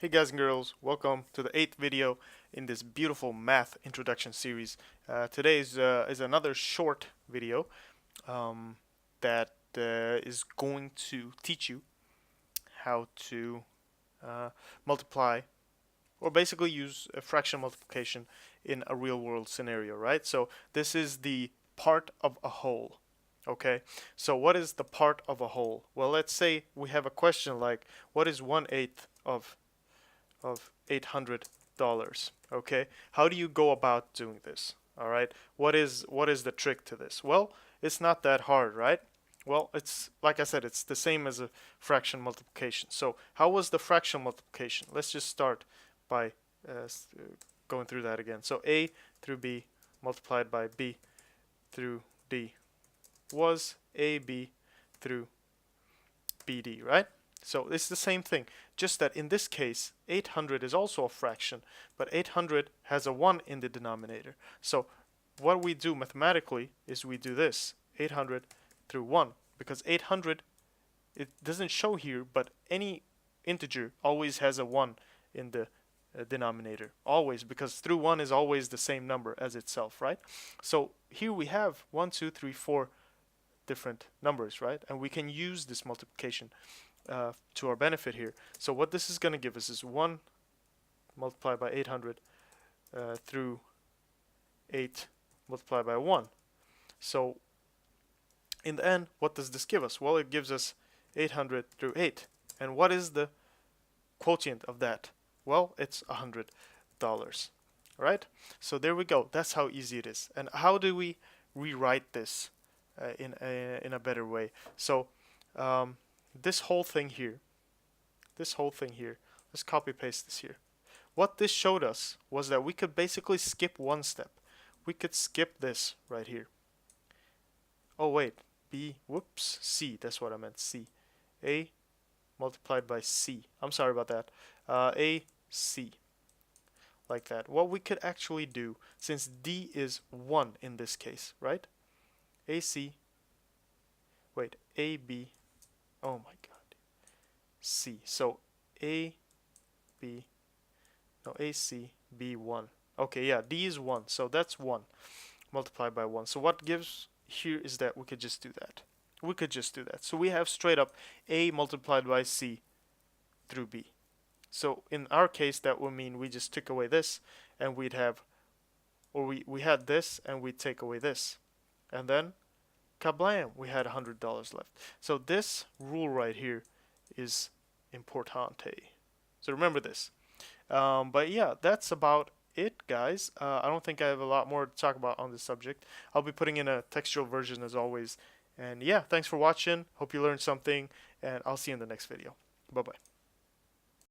Hey guys and girls, welcome to the 8th video in this beautiful math introduction series. Today is another short video that is going to teach you how to multiply or basically use a fraction multiplication in a real world scenario, right? So this is the part of a whole. Okay, so what is the part of a whole? Well, let's say we have a question like, what is 1/8 of $800? Okay, how do you go about doing this? All right, what is the trick to this? Well, it's not that hard, right? Well, it's like I said, it's the same as a fraction multiplication. So how was the fraction multiplication? Let's just start by going through that again. So a through b multiplied by b through d was ab through bd, right? So it's the same thing, just that in this case 800 is also a fraction, but 800 has a 1 in the denominator. So what we do mathematically is we do this, 800 through 1, because 800, it doesn't show here, but any integer always has a 1 in the denominator, always, because through 1 is always the same number as itself, right? So here we have 1, 2, 3, 4 different numbers, right? And we can use this multiplication to our benefit here. So what this is going to give us is 1 multiplied by 800 through 8 multiplied by 1. So in the end, what does this give us? Well, it gives us 800 through 8. And what is the quotient of that? Well, it's $100. Alright? So there we go. That's how easy it is. And how do we rewrite this in a better way? So this whole thing here, let's copy paste this here. What this showed us was that we could basically skip one step. We could skip this right here. Oh wait, C, that's what I meant, C. A multiplied by C. I'm sorry about that. AC, like that. What we could actually do, since D is 1 in this case, right? AC, wait, AB, oh my god, C. So AC, B1. Okay, yeah, D is 1, so that's 1 multiplied by 1. So what gives here is that we could just do that. So we have straight up A multiplied by C through B. So in our case, that would mean we just took away this, and we'd have, or we had this, and we'd take away this. And then, kablam, we had $100 left. So this rule right here is importante. So remember this. But yeah, that's about it, guys. I don't think I have a lot more to talk about on this subject. I'll be putting in a textual version as always. And yeah, thanks for watching. Hope you learned something, and I'll see you in the next video. Bye-bye.